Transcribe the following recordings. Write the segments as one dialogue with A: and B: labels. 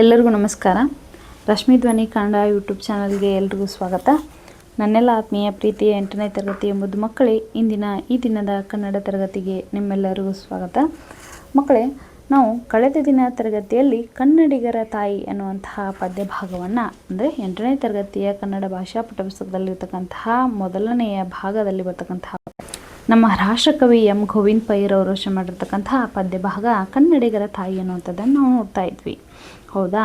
A: ಎಲ್ಲರಿಗೂ ನಮಸ್ಕಾರ. ರಶ್ಮಿ ಧ್ವನಿ ಕನ್ನಡ ಯೂಟ್ಯೂಬ್ ಚಾನಲ್ಗೆ ಎಲ್ರಿಗೂ ಸ್ವಾಗತ. ನನ್ನೆಲ್ಲ ಆತ್ಮೀಯ ಪ್ರೀತಿಯ 8ನೇ ತರಗತಿಯ ಮುದ್ದು ಮಕ್ಕಳೇ, ಈ ದಿನದ ಕನ್ನಡ ತರಗತಿಗೆ ನಿಮ್ಮೆಲ್ಲರಿಗೂ ಸ್ವಾಗತ. ಮಕ್ಕಳೇ, ನಾವು ಕಳೆದ ದಿನ ತರಗತಿಯಲ್ಲಿ ಕನ್ನಡಿಗರ ತಾಯಿ ಅನ್ನುವಂತಹ ಪದ್ಯ ಭಾಗವನ್ನು ಅಂದರೆ 8ನೇ ತರಗತಿಯ ಕನ್ನಡ ಭಾಷಾ ಪಠ್ಯಪುಸ್ತಕದಲ್ಲಿರ್ತಕ್ಕಂತಹ ಮೊದಲನೆಯ ಭಾಗದಲ್ಲಿ ಬರ್ತಕ್ಕಂತಹ ನಮ್ಮ ರಾಷ್ಟ್ರಕವಿ ಎಂ ಗೋವಿಂದ ಪೈರವರು ರಚನೆ ಮಾಡಿರ್ತಕ್ಕಂತಹ ಪದ್ಯ ಭಾಗ ಕನ್ನಡಿಗರ ತಾಯಿ ಅನ್ನುವಂಥದ್ದನ್ನು ನಾವು ನೋಡ್ತಾ ಇದ್ವಿ. ಹೌದಾ?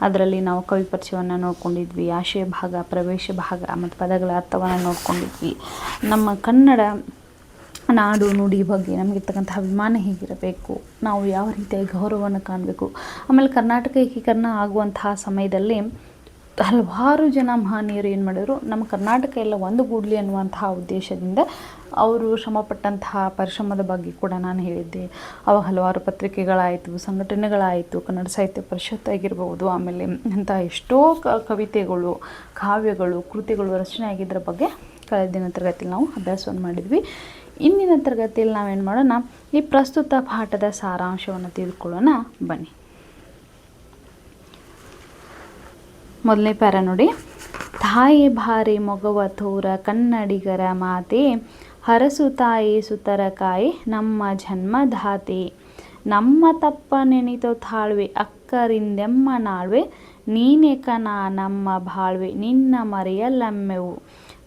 A: ಅದರಲ್ಲಿ ನಾವು ಕವಿ ಪರಿಚಯವನ್ನು ನೋಡ್ಕೊಂಡಿದ್ವಿ, ಆಶಯ ಭಾಗ, ಪ್ರವೇಶ ಭಾಗ ಮತ್ತು ಪದಗಳ ಅರ್ಥವನ್ನು ನೋಡ್ಕೊಂಡಿದ್ವಿ. ನಮ್ಮ ಕನ್ನಡ ನಾಡು ನುಡಿ ಬಗ್ಗೆ ನಮಗಿರ್ತಕ್ಕಂಥ ಅಭಿಮಾನ ಹೇಗಿರಬೇಕು, ನಾವು ಯಾವ ರೀತಿಯಾಗಿ ಗೌರವವನ್ನು ಕಾಣಬೇಕು, ಆಮೇಲೆ ಕರ್ನಾಟಕ ಏಕೀಕರಣ ಆಗುವಂತಹ ಸಮಯದಲ್ಲಿ ಹಲವಾರು ಜನ ಮಹನೀಯರು ಏನು ಮಾಡಿದ್ರು, ನಮ್ಮ ಕರ್ನಾಟಕ ಎಲ್ಲ ಒಂದುಗೂಡಲಿ ಅನ್ನುವಂತಹ ಉದ್ದೇಶದಿಂದ ಅವರು ಶ್ರಮಪಟ್ಟಂತಹ ಪರಿಶ್ರಮದ ಬಗ್ಗೆ ಕೂಡ ನಾನು ಹೇಳಿದ್ದೆ. ಅವಾಗ ಹಲವಾರು ಪತ್ರಿಕೆಗಳಾಯಿತು, ಸಂಘಟನೆಗಳಾಯಿತು, ಕನ್ನಡ ಸಾಹಿತ್ಯ ಪರಿಷತ್ ಆಗಿರ್ಬೋದು, ಆಮೇಲೆ ಅಂಥ ಎಷ್ಟೋ ಕವಿತೆಗಳು, ಕಾವ್ಯಗಳು, ಕೃತಿಗಳು ರಚನೆ ಆಗಿದ್ದರ ಬಗ್ಗೆ ಕಳೆದ ದಿನ ತರಗತಿಯಲ್ಲಿ ನಾವು ಅಭ್ಯಾಸವನ್ನು ಮಾಡಿದ್ವಿ. ಇಂದಿನ ತರಗತಿಯಲ್ಲಿ ನಾವೇನು ಮಾಡೋಣ, ಈ ಪ್ರಸ್ತುತ ಪಾಠದ ಸಾರಾಂಶವನ್ನು ತಿಳಿದುಕೊಳ್ಳೋಣ ಬನ್ನಿ. ಮೊದಲನೇ ಪ್ಯಾರ ನೋಡಿ. ತಾಯಿ ಭಾರಿ ಮೊಗವ ತೋರ ಕನ್ನಡಿಗರ ಮಾತೆ, ಹರಸು ತಾಯಿ ಸುತರ ಕಾಯಿ ನಮ್ಮ ಜನ್ಮದಾತೆ, ನಮ್ಮ ತಪ್ಪ ನೆನಿತೋ ತಾಳ್ವೆ ಅಕ್ಕರಿಂದೆಮ್ಮ ನಾಳ್ವೆ, ನೀನೆ ಕನ ನಮ್ಮ ಬಾಳ್ವೆ ನಿನ್ನ ಮರೆಯಲಮ್ಮೆವು,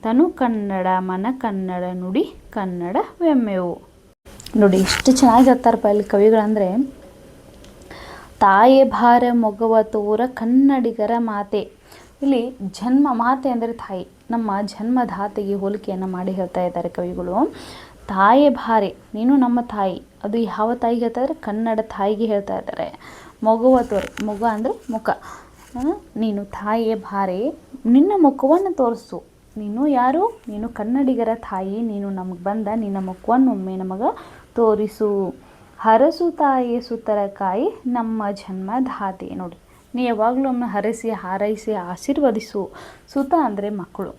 A: ತನು ಕನ್ನಡ ಮನ ಕನ್ನಡ ನುಡಿ ಕನ್ನಡವೆಮ್ಮೆವು. ನೋಡಿ ಎಷ್ಟು ಚೆನ್ನಾಗಿ ಹೇಳ್ತಾರಪ್ಪ ಇಲ್ಲಿ ಕವಿಗಳಂದರೆ, ತಾಯಿ ಭಾರ ಮೊಗವ ತೋರ ಕನ್ನಡಿಗರ ಮಾತೆ. ಇಲ್ಲಿ ಜನ್ಮ ಮಾತೆ ಅಂದರೆ ತಾಯಿ, ನಮ್ಮ ಜನ್ಮದಾತೆಗೆ ಹೋಲಿಕೆಯನ್ನು ಮಾಡಿ ಹೇಳ್ತಾ ಇದ್ದಾರೆ ಕವಿಗಳು. ತಾಯಿ ಭಾರೆ, ನೀನು ನಮ್ಮ ತಾಯಿ. ಅದು ಯಾವ ತಾಯಿಗೆ ಹೇಳ್ತಾ ಇದ್ದಾರೆ? ಕನ್ನಡ ತಾಯಿಗೆ ಹೇಳ್ತಾ ಇದ್ದಾರೆ. ಮೊಗವ ತೋರೆ, ಮೊಗ ಅಂದರೆ ಮುಖ. ನೀನು ತಾಯಿಯ ಭಾರೆ, ನಿನ್ನ ಮುಖವನ್ನು ತೋರಿಸು. ನೀನು ಯಾರು? ನೀನು ಕನ್ನಡಿಗರ ತಾಯಿ, ನೀನು ನಮಗೆ ಬಂದ ನಿನ್ನ ಮುಖವನ್ನು ಒಮ್ಮೆ ನಮಗೆ ತೋರಿಸು. ಹರಸು ತಾಯಿ ಸುತರ ಕಾಯಿ ನಮ್ಮ ಜನ್ಮದಾತೆ. ನೋಡಿ, ನೀ ಯಾವಾಗಲೂ ಒಮ್ಮೆ ಹರಸಿ ಹಾರೈಸಿ ಆಶೀರ್ವದಿಸು. ಸುತ ಅಂದರೆ ಮಕ್ಕಳು.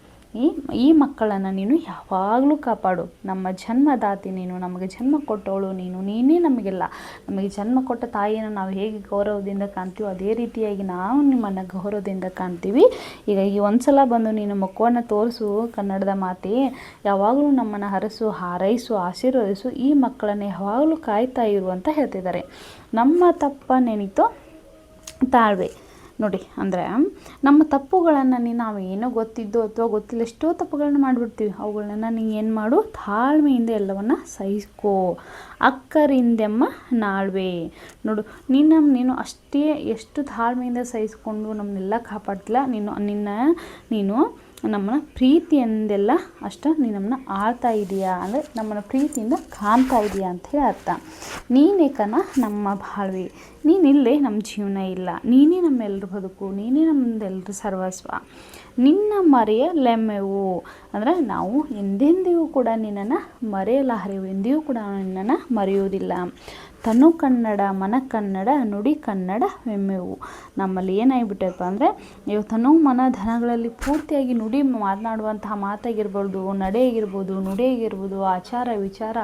A: ಈ ಮಕ್ಕಳನ್ನು ನೀನು ಯಾವಾಗಲೂ ಕಾಪಾಡು. ನಮ್ಮ ಜನ್ಮದಾತಿ ನೀನು, ನಮಗೆ ಜನ್ಮ ಕೊಟ್ಟವಳು ನೀನು, ನೀನೇ ನಮಗೆಲ್ಲ. ನಮಗೆ ಜನ್ಮ ಕೊಟ್ಟ ತಾಯಿಯನ್ನು ನಾವು ಹೇಗೆ ಗೌರವದಿಂದ ಕಾಣ್ತೀವೋ ಅದೇ ರೀತಿಯಾಗಿ ನಾವು ನಿಮ್ಮನ್ನು ಗೌರವದಿಂದ ಕಾಣ್ತೀವಿ. ಈಗ ಈ ಒಂದು ಸಲ ಬಂದು ನೀನು ಮುಖವನ್ನು ತೋರಿಸು ಕನ್ನಡದ ಮಾತೆ, ಯಾವಾಗಲೂ ನಮ್ಮನ್ನು ಹರಸು ಹಾರೈಸು ಆಶೀರ್ವದಿಸು, ಈ ಮಕ್ಕಳನ್ನು ಯಾವಾಗಲೂ ಕಾಯ್ತಾ ಇರು ಅಂತ ಹೇಳ್ತಿದ್ದಾರೆ. ನಮ್ಮ ತಪ್ಪ ನೆನಿತೋ ತಾಳ್ವೆ. ನೋಡಿ, ಅಂದರೆ ನಮ್ಮ ತಪ್ಪುಗಳನ್ನು ನಾವು ಏನೋ ಗೊತ್ತಿದ್ದೋ ಅಥವಾ ಗೊತ್ತಿಲ್ಲ ಎಷ್ಟೋ ತಪ್ಪುಗಳನ್ನ ಮಾಡಿಬಿಡ್ತೀವಿ. ಅವುಗಳನ್ನ ನೀನು ಏನು ಮಾಡು, ತಾಳ್ಮೆಯಿಂದ ಎಲ್ಲವನ್ನು ಸಹಿಸ್ಕೋ. ಅಕ್ಕರಿಂದೆಮ್ಮ ನಾಳ್ವೆ. ನೋಡು, ನೀನು ಅಷ್ಟೇ ಎಷ್ಟು ತಾಳ್ಮೆಯಿಂದ ಸಹಿಸ್ಕೊಂಡು ನಮ್ಮನ್ನೆಲ್ಲ ಕಾಪಾಡ್ತಿಲ್ಲ. ನೀನು ನಮ್ಮನ್ನ ಪ್ರೀತಿಯಿಂದೆಲ್ಲ ಅಷ್ಟು ನೀನು ನಮ್ಮನ್ನ ಆಳ್ತಾ ಇದೆಯಾ, ಅಂದರೆ ನಮ್ಮನ್ನು ಪ್ರೀತಿಯಿಂದ ಕಾಣ್ತಾ ಇದೆಯಾ ಅಂಥೇಳಿ ಅರ್ಥ. ನೀನೇ ಕನ ನಮ್ಮ ಬಾಳ್ವೆ, ನೀನಿಲ್ಲೇ ನಮ್ಮ ಜೀವನ ಇಲ್ಲ, ನೀನೇ ನಮ್ಮೆಲ್ಲರ ಬದುಕು, ನೀನೇ ನಮ್ಮದೆಲ್ಲರ ಸರ್ವಸ್ವ. ನಿನ್ನ ಮರೆಯಲೆಮ್ಮೆವು, ಅಂದರೆ ನಾವು ಎಂದೆಂದಿಗೂ ಕೂಡ ನಿನ್ನನ್ನು ಮರೆಯಲಾರೆವು, ಎಂದಿಗೂ ಕೂಡ ನಿನ್ನನ್ನು ಮರೆಯುವುದಿಲ್ಲ. ತನು ಕನ್ನಡ ಮನ ಕನ್ನಡ ನುಡಿ ಕನ್ನಡವೆಮ್ಮೆವು. ನಮ್ಮಲ್ಲಿ ಏನಾಗಿಬಿಟ್ಟಪ್ಪ ಅಂದರೆ, ಇವು ತನು ಮನ ಧನಗಳಲ್ಲಿ ಪೂರ್ತಿಯಾಗಿ ನುಡಿ ಮಾತನಾಡುವಂತಹ ಮಾತಾಗಿರ್ಬೋದು, ನಡೆ ಆಗಿರ್ಬೋದು, ನುಡಿ ಆಗಿರ್ಬೋದು, ಆಚಾರ ವಿಚಾರ,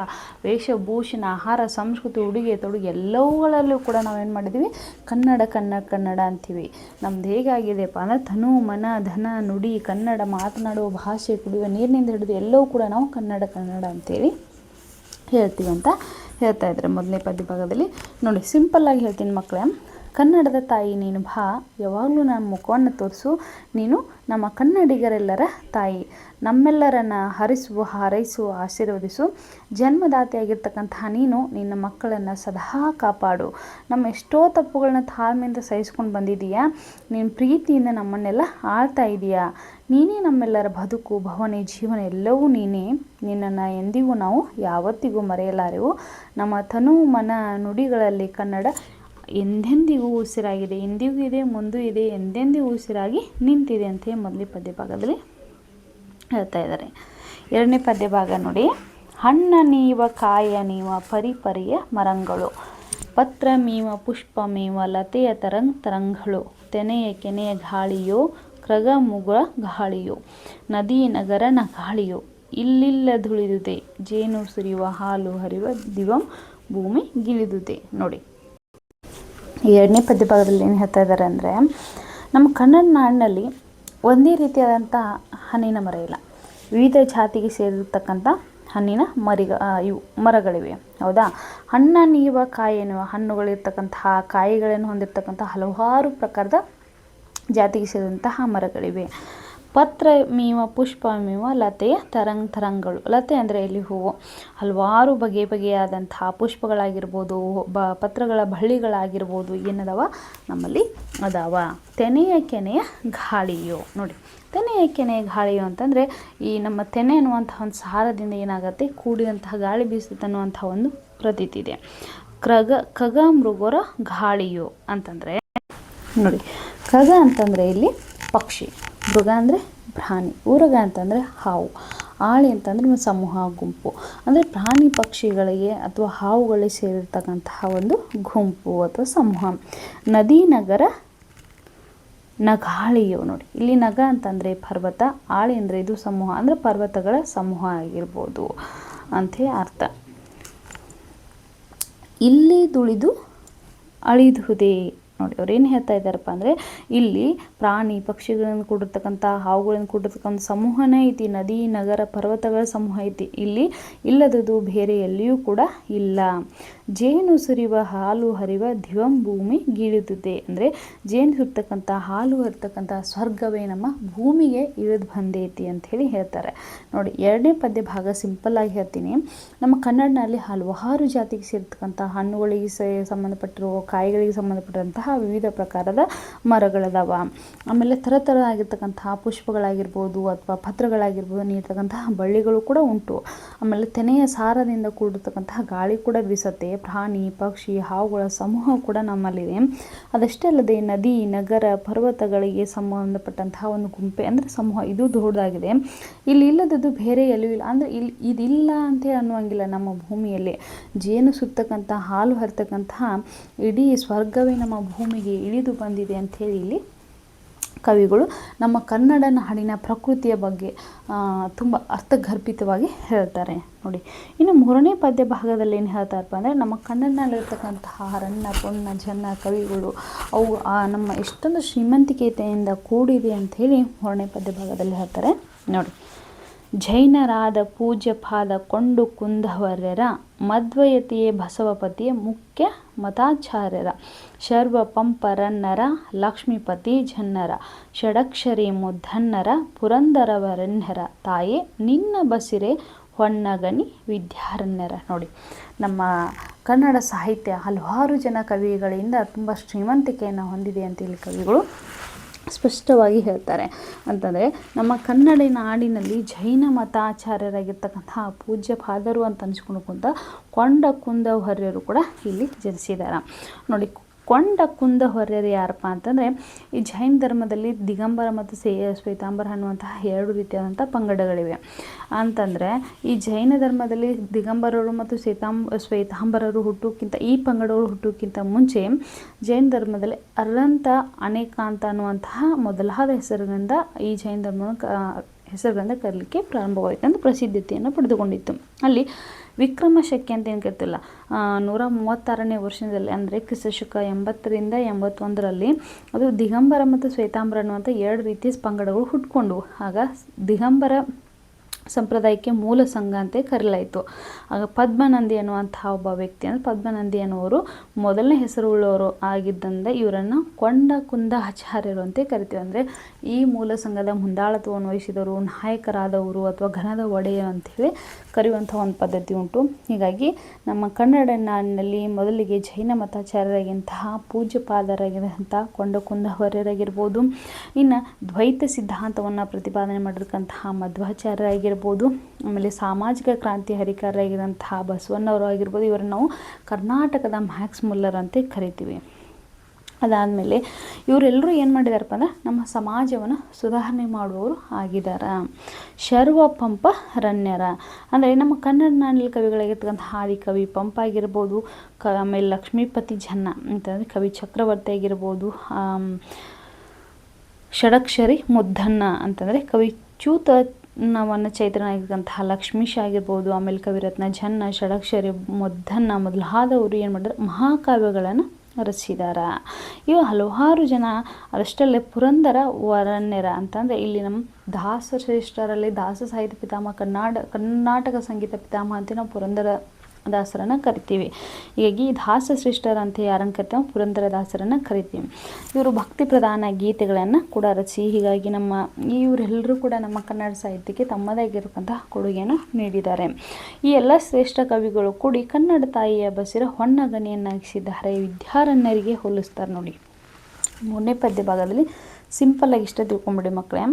A: ವೇಷಭೂಷಣ, ಆಹಾರ, ಸಂಸ್ಕೃತಿ, ಉಡುಗೆ ತೊಡುಗೆ ಎಲ್ಲವುಗಳಲ್ಲೂ ಕೂಡ ನಾವೇನು ಮಾಡಿದ್ದೀವಿ, ಕನ್ನಡ ಕನ್ನಡ ಕನ್ನಡ ಅಂತೀವಿ. ನಮ್ದು ಹೇಗಾಗಿದೆಯಪ್ಪ ಅಂದರೆ, ತನು ಮನ ಧನ ನುಡಿ ಕನ್ನಡ, ಮಾತನಾಡುವ ಭಾಷೆ, ಕುಡಿಯುವ ನೀರಿನಿಂದ ಹಿಡಿದು ಎಲ್ಲವೂ ಕೂಡ ನಾವು ಕನ್ನಡ ಕನ್ನಡ ಅಂತೇಳಿ ಹೇಳ್ತೀವಿ ಅಂತ ಹೇಳ್ತಾ ಇದ್ದಾರೆ ಮೊದಲನೇ ಪದ್ಯ ಭಾಗದಲ್ಲಿ. ನೋಡಿ, ಸಿಂಪಲ್ಲಾಗಿ ಹೇಳ್ತೀನಿ ಮಕ್ಕಳೇ. ಕನ್ನಡದ ತಾಯಿ ನೀನು ಬಾ, ಯಾವಾಗಲೂ ನಮ್ಮ ಮುಖವನ್ನು ತೋರಿಸು. ನೀನು ನಮ್ಮ ಕನ್ನಡಿಗರೆಲ್ಲರ ತಾಯಿ, ನಮ್ಮೆಲ್ಲರನ್ನು ಹರಿಸು ಹಾರೈಸು ಆಶೀರ್ವದಿಸು. ಜನ್ಮದಾತಿಯಾಗಿರ್ತಕ್ಕಂತಹ ನೀನು ನಿನ್ನ ಮಕ್ಕಳನ್ನು ಸದಾ ಕಾಪಾಡು. ನಮ್ಮ ಎಷ್ಟೋ ತಪ್ಪುಗಳನ್ನ ತಾಳ್ಮೆಯಿಂದ ಸಹಿಸ್ಕೊಂಡು ಬಂದಿದೀಯಾ. ನೀನು ಪ್ರೀತಿಯಿಂದ ನಮ್ಮನ್ನೆಲ್ಲ ಆಳ್ತಾ ಇದೀಯಾ. ನೀನೇ ನಮ್ಮೆಲ್ಲರ ಬದುಕು, ಭಾವನೆ, ಜೀವನ ಎಲ್ಲವೂ ನೀನೇ. ನಿನ್ನನ್ನು ಎಂದಿಗೂ ನಾವು ಯಾವತ್ತಿಗೂ ಮರೆಯಲಾರೆವು. ನಮ್ಮ ತನು ಮನ ನುಡಿಗಳಲ್ಲಿ ಕನ್ನಡ ಎಂದೆಂದಿಗೂ ಉಸಿರಾಗಿದೆ, ಎಂದಿಗೂ ಇದೆ, ಮುಂದೂ ಇದೆ, ಎಂದೆಂದಿಗೂ ಉಸಿರಾಗಿ ನಿಂತಿದೆ ಅಂತ ಮೊದಲನೇ ಪದ್ಯ ಭಾಗದಲ್ಲಿ ಹೇಳ್ತಾ ಇದ್ದಾರೆ. ಎರಡನೇ ಪದ್ಯ ಭಾಗ ನೋಡಿ. ಹಣ್ಣ ನೀವ ಕಾಯ ನೀವ ಪರಿಪರಿಯ ಮರಂಗಳು, ಪತ್ರ ಮೀವ ಪುಷ್ಪ ಮೀವ ಲತೆಯ ತರಂಗಳು, ತೆನೆಯ ಕೆನೆಯ ಗಾಳಿಯೋ ಕ್ರಗ ಮುಗ ಗಾಳಿಯೋ, ನದಿ ನಗರನ ಗಾಳಿಯೋ, ಇಲ್ಲಿಲ್ಲದುಳಿದುದೆ, ಜೇನು ಸುರಿಯುವ ಹಾಲು ಹರಿವ ದಿವಂ ಭೂಮಿ ಗಿಳಿದುದೆ. ನೋಡಿ, ಎರಡನೇ ಪದ್ಯಭಾಗದಲ್ಲಿ ಏನು ಹೇಳ್ತಾ ಇದ್ದಾರೆ ಅಂದರೆ, ನಮ್ಮ ಕನ್ನಡ ನಾಡಿನಲ್ಲಿ ಒಂದೇ ರೀತಿಯಾದಂಥ ಹಣ್ಣಿನ ಮರ ಇಲ್ಲ. ವಿವಿಧ ಜಾತಿಗೆ ಸೇರಿರ್ತಕ್ಕಂಥ ಹಣ್ಣಿನ ಇವು ಮರಗಳಿವೆ. ಹೌದಾ? ಹಣ್ಣನ್ನೀಯುವ ಕಾಯಿಯನ್ನುವ ಹಣ್ಣುಗಳಿರ್ತಕ್ಕಂತಹ ಕಾಯಿಗಳನ್ನು ಹೊಂದಿರತಕ್ಕಂಥ ಹಲವಾರು ಪ್ರಕಾರದ ಜಾತಿಗೆ ಸೇರಿದಂತಹ ಮರಗಳಿವೆ. ಪತ್ರ ಮೀವ ಪುಷ್ಪ ಮೀವ ಲತೆಯ ತರಂಗಗಳು. ಲತೆ ಅಂದರೆ ಇಲ್ಲಿ ಹೂವು. ಹಲವಾರು ಬಗೆಯಾದಂತಹ ಪುಷ್ಪಗಳಾಗಿರ್ಬೋದು, ಪತ್ರಗಳ ಬಳ್ಳಿಗಳಾಗಿರ್ಬೋದು ಏನದವ ನಮ್ಮಲ್ಲಿ ಅದಾವ. ತೆನೆಯ ಕೆನೆಯ ಗಾಳಿಯು. ನೋಡಿ, ತೆನೆಯ ಕೆನೆಯ ಗಾಳಿಯು ಅಂತಂದರೆ ಈ ನಮ್ಮ ತೆನೆ ಅನ್ನುವಂಥ ಒಂದು ಸಹಾರದಿಂದ ಏನಾಗುತ್ತೆ, ಕೂಡಿದಂತಹ ಗಾಳಿ ಬೀಸುತ್ತೆ ಅನ್ನುವಂಥ ಒಂದು ಪ್ರತೀತಿ ಇದೆ. ಖಗ ಮೃಗರ ಗಾಳಿಯು ಅಂತಂದರೆ ನೋಡಿ, ಖಗ ಅಂತಂದರೆ ಇಲ್ಲಿ ಪಕ್ಷಿ, ಮೃಗ ಅಂದರೆ ಪ್ರಾಣಿ, ಊರಗ ಅಂತಂದರೆ ಹಾವು, ಆಳಿ ಅಂತಂದರೆ ಒಂದು ಸಮೂಹ, ಗುಂಪು ಅಂದರೆ ಪ್ರಾಣಿ ಪಕ್ಷಿಗಳಿಗೆ ಅಥವಾ ಹಾವುಗಳಿಗೆ ಸೇರಿರ್ತಕ್ಕಂತಹ ಒಂದು ಗುಂಪು ಅಥವಾ ಸಮೂಹ. ನದಿ ನಗರ ನಗಾಳಿಯು. ನೋಡಿ, ಇಲ್ಲಿ ನಗ ಅಂತಂದರೆ ಪರ್ವತ, ಆಳಿ ಅಂದರೆ ಇದು ಸಮೂಹ ಅಂದರೆ ಪರ್ವತಗಳ ಸಮೂಹ ಆಗಿರ್ಬೋದು ಅಂಥೇ ಅರ್ಥ. ಇಲ್ಲಿ ದುಳಿದು ಅಳಿದುವುದೇ. ನೋಡಿ, ಅವ್ರೇನು ಹೇಳ್ತಾ ಇದ್ದಾರಪ್ಪ ಅಂದರೆ, ಇಲ್ಲಿ ಪ್ರಾಣಿ ಪಕ್ಷಿಗಳನ್ನು ಕೂಡಿರ್ತಕ್ಕಂಥ ಹಾವುಗಳನ್ನು ಕೂಡಿರ್ತಕ್ಕಂಥ ಸಮೂಹನೇ ಐತಿ. ನದಿ ನಗರ ಪರ್ವತಗಳ ಸಮೂಹ ಐತಿ. ಇಲ್ಲಿ ಇಲ್ಲದದು ಬೇರೆ ಎಲ್ಲಿಯೂ ಕೂಡ ಇಲ್ಲ. ಜೇನು ಸುರಿಯುವ ಹಾಲು ಹರಿವ ದಿವಂ ಭೂಮಿ ಗೀಳುತ್ತದೆ. ಅಂದರೆ ಜೇನು ಸುರ್ತಕ್ಕಂಥ ಹಾಲು ಹರಿತಕ್ಕಂಥ ಸ್ವರ್ಗವೇ ನಮ್ಮ ಭೂಮಿಗೆ ಇಳಿದು ಬಂದೈತಿ ಅಂಥೇಳಿ ಹೇಳ್ತಾರೆ. ನೋಡಿ, ಎರಡನೇ ಪದ್ಯ ಭಾಗ ಸಿಂಪಲ್ಲಾಗಿ ಹೇಳ್ತೀನಿ. ನಮ್ಮ ಕನ್ನಡನಲ್ಲಿ ಹಲವಾರು ಜಾತಿಗೆ ಸೇರ್ತಕ್ಕಂಥ ಹಣ್ಣುಗಳಿಗೆ ಸಂಬಂಧಪಟ್ಟಿರುವ, ಕಾಯಿಗಳಿಗೆ ಸಂಬಂಧಪಟ್ಟಂತಹ ವಿವಿಧ ಪ್ರಕಾರದ ಮರಗಳದಾವ. ಆಮೇಲೆ ಥರ ಆಗಿರ್ತಕ್ಕಂತಹ ಪುಷ್ಪಗಳಾಗಿರ್ಬೋದು ಅಥವಾ ಪತ್ರಗಳಾಗಿರ್ಬೋದು ನೀಡ್ತಕ್ಕಂತಹ ಬಳ್ಳಿಗಳು ಕೂಡ ಉಂಟು. ಆಮೇಲೆ ತೆನೆಯ ಸಾರದಿಂದ ಕೂಡಿರ್ತಕ್ಕಂತಹ ಗಾಳಿ ಕೂಡ ಬೀಸತ್ತೆ. ಪ್ರಾಣಿ ಪಕ್ಷಿ ಹಾವುಗಳ ಸಮೂಹ ಕೂಡ ನಮ್ಮಲ್ಲಿದೆ. ಅದಷ್ಟೇ ಅಲ್ಲದೆ ನದಿ ನಗರ ಪರ್ವತಗಳಿಗೆ ಸಂಬಂಧಪಟ್ಟಂತಹ ಒಂದು ಗುಂಪೆ ಅಂದರೆ ಸಮೂಹ, ಇದು ದೊಡ್ಡದಾಗಿದೆ. ಇಲ್ಲಿ ಇಲ್ಲದದ್ದು ಬೇರೆ ಎಲ್ಲೂ ಇಲ್ಲ. ಅಂದರೆ ಇಲ್ಲಿ ಇದಿಲ್ಲ ಅಂತೇಳಿ ಅನ್ನುವಂಗಿಲ್ಲ. ನಮ್ಮ ಭೂಮಿಯಲ್ಲಿ ಜೇನು ಸುತ್ತಕ್ಕಂಥ ಹಾಲು ಹರಿತಕ್ಕಂತಹ ಇಡೀ ಸ್ವರ್ಗವೇ ನಮ್ಮ ಭೂಮಿಗೆ ಇಳಿದು ಬಂದಿದೆ ಅಂಥೇಳಿ ಇಲ್ಲಿ ಕವಿಗಳು ನಮ್ಮ ಕನ್ನಡ ನಾಡಿನ ಪ್ರಕೃತಿಯ ಬಗ್ಗೆ ತುಂಬ ಅರ್ಥಗರ್ಭಿತವಾಗಿ ಹೇಳ್ತಾರೆ. ನೋಡಿ, ಇನ್ನು ಮೂರನೇ ಪದ್ಯ ಭಾಗದಲ್ಲಿ ಏನು ಹೇಳ್ತಾರಪ್ಪ ಅಂದರೆ, ನಮ್ಮ ಕನ್ನಡದಲ್ಲಿರ್ತಕ್ಕಂತಹ ರನ್ನ ಪೊನ್ನ ಜನ್ನ ಕವಿಗಳು ಅವು ನಮ್ಮ ಎಷ್ಟೊಂದು ಶ್ರೀಮಂತಿಕೆಯಿಂದ ಕೂಡಿದೆ ಅಂಥೇಳಿ ಮೂರನೇ ಪದ್ಯ ಭಾಗದಲ್ಲಿ ಹೇಳ್ತಾರೆ. ನೋಡಿ, ಜೈನರಾದ ಪೂಜ್ಯ ಪಾದ ಕೊಂಡು ಕುಂದವರ್ಯರ ಮಧ್ವಯತಿಯೇ ಬಸವಪತಿಯ ಮುಖ್ಯ ಮತಾಚಾರ್ಯರ ಶರ್ವ ಪಂಪರನ್ನರ ಲಕ್ಷ್ಮೀಪತಿ ಜನ್ನರ ಷಡಕ್ಷರಿ ಮುದ್ದನ್ನರ ಪುರಂದರವರನ್ಯರ ತಾಯೇ ನಿನ್ನ ಬಸಿರೆ ಹೊನ್ನಗನಿ ವಿದ್ಯಾರಣ್ಯರ. ನೋಡಿ, ನಮ್ಮ ಕನ್ನಡ ಸಾಹಿತ್ಯ ಹಲವಾರು ಜನ ಕವಿಗಳಿಂದ ತುಂಬ ಶ್ರೀಮಂತಿಕೆಯನ್ನು ಹೊಂದಿದೆ ಅಂತೇಳಿ ಕವಿಗಳು ಸ್ಪಷ್ಟವಾಗಿ ಹೇಳ್ತಾರೆ. ಅಂತಂದರೆ ನಮ್ಮ ಕನ್ನಡ ನಾಡಿನಲ್ಲಿ ಜೈನ ಮತಾಚಾರ್ಯರಾಗಿರ್ತಕ್ಕಂತಹ ಪೂಜ್ಯ ಪಾದರು ಅಂತ ಅನಿಸ್ಕೊಂಡು ಕೊಂಡ ಕುಂದವರ್ಯರು ಕೂಡ ಇಲ್ಲಿ ಜನಿಸಿದ್ದಾರೆ. ನೋಡಿ, ಕೊಂಡ ಕುಂದವರ್ಯರು ಯಾರಪ್ಪ ಅಂತಂದರೆ, ಈ ಜೈನ ಧರ್ಮದಲ್ಲಿ ದಿಗಂಬರ ಮತ್ತು ಶ್ವೇತಾಂಬರ ಅನ್ನುವಂತಹ ಎರಡು ರೀತಿಯಾದಂಥ ಪಂಗಡಗಳಿವೆ. ಅಂತಂದರೆ ಈ ಜೈನ ಧರ್ಮದಲ್ಲಿ ದಿಗಂಬರರು ಮತ್ತು ಶ್ವೇತಾಂಬರರು ಹುಟ್ಟೋಕ್ಕಿಂತ, ಈ ಪಂಗಡಗಳು ಹುಟ್ಟೋಕ್ಕಿಂತ ಮುಂಚೆ ಜೈನ ಧರ್ಮದಲ್ಲಿ ಅರಂತ ಅನೇಕಾಂತ ಅನ್ನುವಂತಹ ಮೊದಲಾದ ಹೆಸರಿನಿಂದ ಈ ಜೈನ ಹೆಸರುಗಳಿಂದ ಕರೀಲಿಕ್ಕೆ ಪ್ರಾರಂಭವಾಯಿತು ಅಂತ ಪ್ರಸಿದ್ಧತೆಯನ್ನು ಪಡೆದುಕೊಂಡಿತ್ತು. ಅಲ್ಲಿ ವಿಕ್ರಮ ಶಕೆ ಅಂತ ಏನು ಕರಿತಿಲ್ಲ, 136ನೇ ವರ್ಷದಲ್ಲಿ ಅಂದರೆ ಕ್ರಿಸ್ತಶಕ 80ರಿಂದ 81ರಲ್ಲಿ ಅದು ದಿಗಂಬರ ಮತ್ತು ಶ್ವೇತಾಂಬರ ಅನ್ನುವಂಥ ಎರಡು ರೀತಿಯ ಪಂಗಡಗಳು ಹುಟ್ಕೊಂಡು ಆಗ ದಿಗಂಬರ ಸಂಪ್ರದಾಯಕ್ಕೆ ಮೂಲ ಸಂಘ ಅಂತ ಕರೆಯಲಾಯಿತು. ಆಗ ಪದ್ಮನಂದಿ ಅನ್ನುವಂಥ ಒಬ್ಬ ವ್ಯಕ್ತಿ ಅಂದರೆ ಪದ್ಮನಂದಿ ಅನ್ನುವರು ಮೊದಲನೇ ಹೆಸರುಳ್ಳವರು ಆಗಿದ್ದಂದ ಇವರನ್ನು ಕೊಂಡ ಕುಂದಾಚಾರ್ಯರು ಅಂತ ಕರಿತೀವಿ. ಅಂದರೆ ಈ ಮೂಲ ಸಂಘದ ಮುಂದಾಳತ್ವವನ್ನು ವಹಿಸಿದವರು, ನಾಯಕರಾದವರು ಅಥವಾ ಘನದ ಒಡೆಯ ಅಂಥೇಳಿ ಕರೆಯುವಂಥ ಒಂದು ಪದ್ಧತಿ ಉಂಟು. ಹೀಗಾಗಿ ನಮ್ಮ ಕನ್ನಡ ನಾಡಿನಲ್ಲಿ ಮೊದಲಿಗೆ ಜೈನ ಮತಾಚಾರ್ಯರಾಗಿಂತಹ ಪೂಜ್ಯಪಾದರಾಗಿರುವಂಥ ಕೊಂಡ ಕುಂದವರ್ಯರಾಗಿರ್ಬೋದು, ಇನ್ನು ದ್ವೈತ ಸಿದ್ಧಾಂತವನ್ನು ಪ್ರತಿಪಾದನೆ ಮಾಡಿರ್ತಕ್ಕಂತಹ ಮಧ್ವಾಚಾರ್ಯರಾಗಿರ್ಬೋದು, ಆಮೇಲೆ ಸಾಮಾಜಿಕ ಕ್ರಾಂತಿ ಹರಿಕಾರರಾಗಿರುವಂತಹ ಬಸವಣ್ಣವರು ಆಗಿರ್ಬೋದು, ಇವರನ್ನು ನಾವು ಕರ್ನಾಟಕದ ಮ್ಯಾಕ್ಸ್ ಮುಲ್ಲರ್ ಅಂತ ಕರಿತೀವಿ. ಅದಾದಮೇಲೆ ಇವರೆಲ್ಲರೂ ಏನು ಮಾಡಿದಾರಪ್ಪ ಅಂದರೆ ನಮ್ಮ ಸಮಾಜವನ್ನು ಸುಧಾರಣೆ ಮಾಡುವವರು ಆಗಿದ್ದಾರೆ. ಶರ್ವ ಪಂಪ ರಣ್ಯರ ಅಂದರೆ ನಮ್ಮ ಕನ್ನಡ ನಾಡಿನ ಕವಿಗಳಾಗಿರ್ತಕ್ಕಂಥ ಆದಿಕವಿ ಪಂಪ ಆಗಿರ್ಬೋದು, ಆಮೇಲೆ ಲಕ್ಷ್ಮೀಪತಿ ಜನ್ನ ಅಂತಂದರೆ ಕವಿ ಚಕ್ರವರ್ತಿ ಆಗಿರ್ಬೋದು, ಷಡಕ್ಷರಿ ಮುದ್ದನ್ನ ಅಂತಂದರೆ ಕವಿ ಚ್ಯೂತ ನವನ್ನ ಚೈತ್ರನಾಗಿರ್ತಕ್ಕಂತಹ ಲಕ್ಷ್ಮೀಶ ಆಗಿರ್ಬೋದು, ಆಮೇಲೆ ಕವಿರತ್ನ ಜನ್ನ, ಷಡಕ್ಷರಿ ಮುದ್ದನ್ನ ಮೊದಲಾದವರು ಏನು ಮಾಡಿದ್ರು, ಮಹಾಕಾವ್ಯಗಳನ್ನು ರಚಿಸಿದಾರ. ಇವು ಹಲವಾರು ಜನ ಅದಷ್ಟಲ್ಲೇ ಪುರಂದರ ವರಣ್ಯರ ಅಂತಂದರೆ ಇಲ್ಲಿ ನಮ್ಮ ದಾಸಶ್ರೇಷ್ಠರಲ್ಲಿ ದಾಸ ಸಾಹಿತ್ಯ ಪಿತಾಮಹ ಕರ್ನಾಟಕ ಸಂಗೀತ ಪಿತಾಮಹ ಅಂತ ನಾವು ಪುರಂದರ ದಾಸರನ್ನು ಕರಿತೀವಿ. ಹೀಗಾಗಿ ದಾಸಶ್ರೇಷ್ಠರ ಅಂತ ಯಾರನ್ನು ಕರಿತೀವಿ, ಪುರಂದರ ದಾಸರನ್ನು ಕರಿತೀವಿ. ಇವರು ಭಕ್ತಿ ಪ್ರಧಾನ ಗೀತೆಗಳನ್ನು ಕೂಡ ರಚಿಸಿ ಹೀಗಾಗಿ ಇವರೆಲ್ಲರೂ ಕೂಡ ನಮ್ಮ ಕನ್ನಡ ಸಾಹಿತ್ಯಕ್ಕೆ ತಮ್ಮದೇ ಆಗಿರತಕ್ಕಂತಹ ಕೊಡುಗೆಯನ್ನು ನೀಡಿದ್ದಾರೆ. ಈ ಎಲ್ಲ ಶ್ರೇಷ್ಠ ಕವಿಗಳು ಕೂಡಿ ಕನ್ನಡ ತಾಯಿಯ ಬಸಿರ ಹೊನ್ನಗನಿಯನ್ನಾಗಿಸಿದ್ದಾರೆ. ವಿದ್ಯಾರಣ್ಯರಿಗೆ ಹೋಲಿಸ್ತಾರೆ ನೋಡಿ. 3ನೇ ಪದ್ಯ ಭಾಗದಲ್ಲಿ ಸಿಂಪಲ್ಲಾಗಿ ಇಷ್ಟ ತಿಳ್ಕೊಂಬಿಡಿ ಮಕ್ಕಳೇ.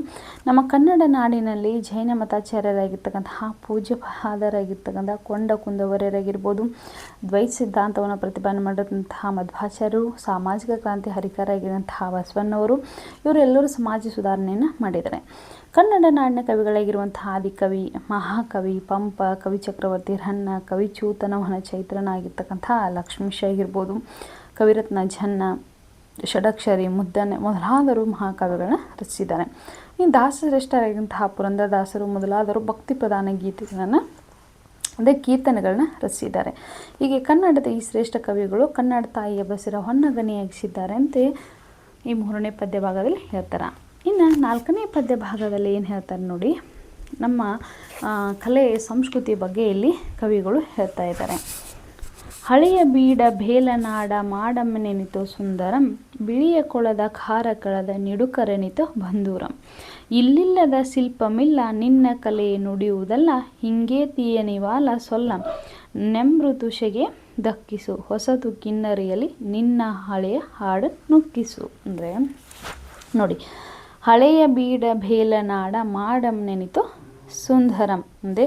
A: ನಮ್ಮ ಕನ್ನಡ ನಾಡಿನಲ್ಲಿ ಜೈನ ಮತಾಚಾರ್ಯರಾಗಿರ್ತಕ್ಕಂತಹ ಪೂಜ್ಯಪಾದರಾಗಿರ್ತಕ್ಕಂಥ ಕೊಂಡ ಕುಂದವರರಾಗಿರ್ಬೋದು, ದ್ವೈತ ಸಿದ್ಧಾಂತವನ್ನು ಪ್ರತಿಪಾದನೆ ಮಾಡಿದಂತಹ ಮಧ್ವಾಚಾರ್ಯರು, ಸಾಮಾಜಿಕ ಕ್ರಾಂತಿ ಹರಿಕಾರರಾಗಿರುವಂತಹ ಬಸವಣ್ಣವರು, ಇವರೆಲ್ಲರೂ ಸಮಾಜ ಸುಧಾರಣೆಯನ್ನು ಮಾಡಿದ್ದಾರೆ. ಕನ್ನಡ ನಾಡಿನ ಕವಿಗಳಾಗಿರುವಂತಹ ಆದಿಕವಿ, ಮಹಾಕವಿ ಪಂಪ, ಕವಿ ಚಕ್ರವರ್ತಿ ರನ್ನ, ಕವಿ ಚೂತನವನ ಚೈತ್ರನಾಗಿರ್ತಕ್ಕಂಥ ಲಕ್ಷ್ಮೀಶ ಆಗಿರ್ಬೋದು, ಕವಿರತ್ನ ಜನ್ನ, ಷಡಕ್ಷರಿ, ಮುದ್ದನೆ ಮೊದಲಾದರು ಮಹಾಕಾವ್ಯಗಳನ್ನ ರಚಿಸಿದ್ದಾರೆ. ಇನ್ನು ದಾಸಶ್ರೇಷ್ಠರಾಗಿರುವಂತಹ ಪುರಂದರದಾಸರು ಮೊದಲಾದರು ಭಕ್ತಿ ಪ್ರಧಾನ ಗೀತೆಗಳನ್ನು ಅಂದರೆ ಕೀರ್ತನೆಗಳನ್ನ ರಚಿಸಿದ್ದಾರೆ. ಹೀಗೆ ಕನ್ನಡದ ಈ ಶ್ರೇಷ್ಠ ಕವಿಗಳು ಕನ್ನಡ ತಾಯಿಯ ಬಸಿರ ಹೊನ್ನಗನಿಯಾಗಿಸಿದ್ದಾರೆ ಅಂತ ಈ 3ನೇ ಪದ್ಯ ಭಾಗದಲ್ಲಿ ಹೇಳ್ತಾರೆ. ಇನ್ನು 4ನೇ ಪದ್ಯ ಭಾಗದಲ್ಲಿ ಏನು ಹೇಳ್ತಾರೆ ನೋಡಿ, ನಮ್ಮ ಕಲೆ ಸಂಸ್ಕೃತಿ ಬಗ್ಗೆ ಇಲ್ಲಿ ಕವಿಗಳು ಹೇಳ್ತಾ ಇದ್ದಾರೆ. ಹಳೆಯ ಬೀಡ ಬೇಲನಾಡ ಮಾಡಮ್ಮನೆನಿತು ಸುಂದರಂ, ಬಿಳಿಯ ಕೊಳದ ಖಾರಕಳದ ನಿಡುಕರೆನಿತು ಬಂದೂರಂ. ಇಲ್ಲಿಲ್ಲದ ಶಿಲ್ಪಮಿಲ್ಲ ನಿನ್ನ ಕಲೆ ನುಡಿಯುವುದಲ್ಲ, ಹಿಂಗೇ ತೀಯನಿವಾಲ ಸೊಲ್ಲ ನೆಮೃತುಷೆಗೆ ದಕ್ಕಿಸು, ಹೊಸತು ಕಿನ್ನರಿಯಲಿ ನಿನ್ನ ಹಳೆಯ ಹಾಡು ನುಕ್ಕಿಸು. ಅಂದರೆ ನೋಡಿ, ಹಳೆಯ ಬೀಡ ಬೇಲನಾಡ ಮಾಡಮ್ಮನೆನಿತು ಸುಂದರಂ ಅಂದರೆ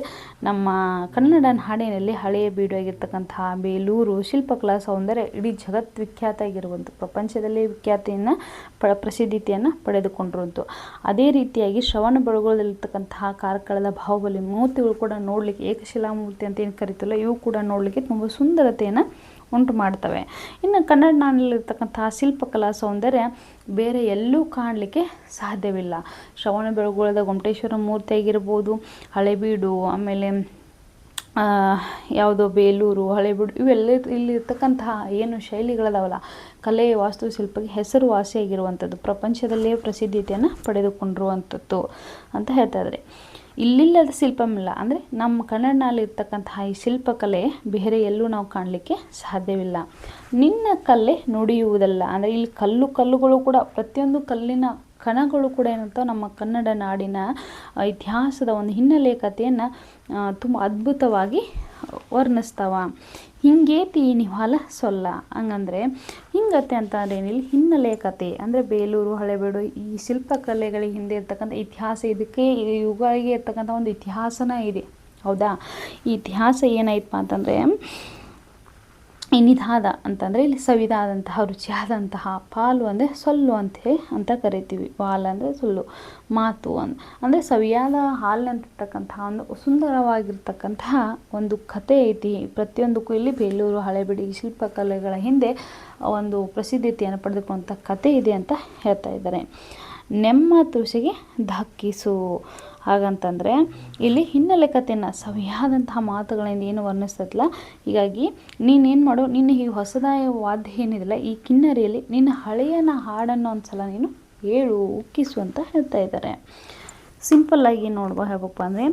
A: ನಮ್ಮ ಕನ್ನಡ ನಾಡಿನಲ್ಲಿ ಹಳೆಯ ಬೀಡಾಗಿರ್ತಕ್ಕಂತಹ ಬೇಲೂರು ಶಿಲ್ಪಕಲಾ ಸೌಂದರ್ಯ ಇಡೀ ಜಗದ್ವಿಖ್ಯಾತ ಆಗಿರುವಂಥ, ಪ್ರಪಂಚದಲ್ಲೇ ವಿಖ್ಯಾತಿಯನ್ನು ಪ್ರಸಿದ್ಧಿಯನ್ನು ಪಡೆದುಕೊಂಡಿರುವಂಥ. ಅದೇ ರೀತಿಯಾಗಿ ಶ್ರವಣಬೆಳಗೊಳದಲ್ಲಿರ್ತಕ್ಕಂತಹ ಕಾರ್ಕಳದ ಬಾಹುಬಲಿ ಮೂರ್ತಿಗಳು ಕೂಡ ನೋಡಲಿಕ್ಕೆ, ಏಕಶಿಲಾಮೂರ್ತಿ ಅಂತ ಏನು ಕರಿತಲ್ಲ, ಇವು ಕೂಡ ನೋಡಲಿಕ್ಕೆ ತುಂಬ ಸುಂದರತೆಯನ್ನು ಉಂಟು ಮಾಡ್ತವೆ. ಇನ್ನು ಕನ್ನಡ ನಾಡಿನಲ್ಲಿರ್ತಕ್ಕಂತಹ ಶಿಲ್ಪಕಲಾ ಸೌಂದರ್ಯ ಬೇರೆ ಎಲ್ಲೂ ಕಾಣಲಿಕ್ಕೆ ಸಾಧ್ಯವಿಲ್ಲ. ಶ್ರವಣಬೆಳಗೊಳದ ಗೊಮ್ಮಟೇಶ್ವರ ಮೂರ್ತಿ ಆಗಿರ್ಬೋದು, ಹಳೆಬೀಡು, ಆಮೇಲೆ ಯಾವುದೋ ಬೇಲೂರು, ಹಳೆಬೀಡು, ಇವೆಲ್ಲ ಇಲ್ಲಿರ್ತಕ್ಕಂತಹ ಏನು ಶೈಲಿಗಳದಾವಲ್ಲ, ಕಲೆ ವಾಸ್ತುಶಿಲ್ಪಕ್ಕೆ ಹೆಸರುವಾಸಿಯಾಗಿರುವಂಥದ್ದು, ಪ್ರಪಂಚದಲ್ಲೇ ಪ್ರಸಿದ್ಧತೆಯನ್ನು ಪಡೆದುಕೊಂಡಿರುವಂಥದ್ದು ಅಂತ ಹೇಳ್ತಾ ಇದ್ದಾರೆ. ಇಲ್ಲಿಲ್ಲದ ಶಿಲ್ಪಮಿಲ್ಲ ಅಂದರೆ ನಮ್ಮ ಕನ್ನಡನಲ್ಲಿರ್ತಕ್ಕಂತಹ ಈ ಶಿಲ್ಪಕಲೆ ಬೇರೆ ಎಲ್ಲೂ ನಾವು ಕಾಣಲಿಕ್ಕೆ ಸಾಧ್ಯವಿಲ್ಲ. ನಿನ್ನ ಕಲೆ ನುಡಿಯುವುದಲ್ಲ ಅಂದರೆ ಇಲ್ಲಿ ಕಲ್ಲುಗಳು ಕೂಡ, ಪ್ರತಿಯೊಂದು ಕಲ್ಲಿನ ಕಣಗಳು ಕೂಡ ಏನಂತ ನಮ್ಮ ಕನ್ನಡ ನಾಡಿನ ಇತಿಹಾಸದ ಒಂದು ಹಿನ್ನೆಲೆ ಕಥೆಯನ್ನು ತುಂಬ ಅದ್ಭುತವಾಗಿ ವರ್ಣಿಸ್ತಾವ. ಹಿಂಗೇತಿ ನಿವಾಲ ಸೊಲ್ಲ ಹಂಗಂದರೆ ಹಿಂಗತೆ ಅಂತ ಏನಿಲ್ಲ, ಹಿನ್ನೆಲೆ ಕತೆ ಅಂದರೆ ಬೇಲೂರು ಹಳೆಬೀಡು ಈ ಶಿಲ್ಪಕಲೆಗಳಿಗೆ ಹಿಂದೆ ಇರ್ತಕ್ಕಂಥ ಇತಿಹಾಸ, ಇದಕ್ಕೆ ಯುಗಾರಿಗೆ ಇರ್ತಕ್ಕಂಥ ಒಂದು ಇತಿಹಾಸನ ಇದೆ. ಹೌದಾ, ಈ ಇತಿಹಾಸ ಏನಾಯ್ತಪ್ಪ ಅಂತಂದರೆ ಇನಿದಾದ ಅಂತಂದರೆ ಇಲ್ಲಿ ಸವಿದಾದಂತಹ ರುಚಿಯಾದಂತಹ ಪಾಲು ಅಂದರೆ ಸೊಲ್ಲು ಅಂತ ಕರಿತೀವಿ. ಪಾಲು ಅಂದರೆ ಸೊಲ್ಲು, ಮಾತು ಅಂದರೆ ಸವಿಯಾದ ಹಾಲಿನಂತಿರ್ತಕ್ಕಂತಹ ಒಂದು ಸುಂದರವಾಗಿರ್ತಕ್ಕಂತಹ ಒಂದು ಕತೆ ಐತಿ. ಪ್ರತಿಯೊಂದಕ್ಕೂ ಇಲ್ಲಿ ಬೇಲೂರು ಹಳೆಬೀಡು ಶಿಲ್ಪಕಲೆಗಳ ಹಿಂದೆ ಒಂದು ಪ್ರಸಿದ್ಧತೆಯನ್ನು ಪಡೆದುಕೊಂಥ ಕತೆ ಇದೆ ಅಂತ ಹೇಳ್ತಾ ಇದ್ದಾರೆ. ನೆಮ್ಮ ತುಳಸಿಗೆ ಧಕ್ಕಿಸು ಹಾಗಂತಂದರೆ ಇಲ್ಲಿ ಹಿನ್ನೆಲೆ ಕಥೆಯನ್ನು ಸವಿಯಾದಂತಹ ಮಾತುಗಳಿಂದ ಏನು ವರ್ಣಿಸ್ತದಲ್ಲ, ಹೀಗಾಗಿ ನೀನೇನು ಮಾಡು, ನಿನ್ನ ಈ ಹೊಸದಾಯ ವಾದ್ಯ ಏನಿದೆಯಲ್ಲ ಈ ಕಿನ್ನರಿಯಲ್ಲಿ ನಿನ್ನ ಹಳೆಯನ ಹಾಡನ್ನು ಒಂದು ಸಲ ನೀನು ಹೇಳು, ಉಕ್ಕಿಸು ಅಂತ ಹೇಳ್ತಾ ಇದ್ದಾರೆ. ಸಿಂಪಲ್ಲಾಗಿ ಹೇಳ್ಬೇಕಪ್ಪ ಅಂದರೆ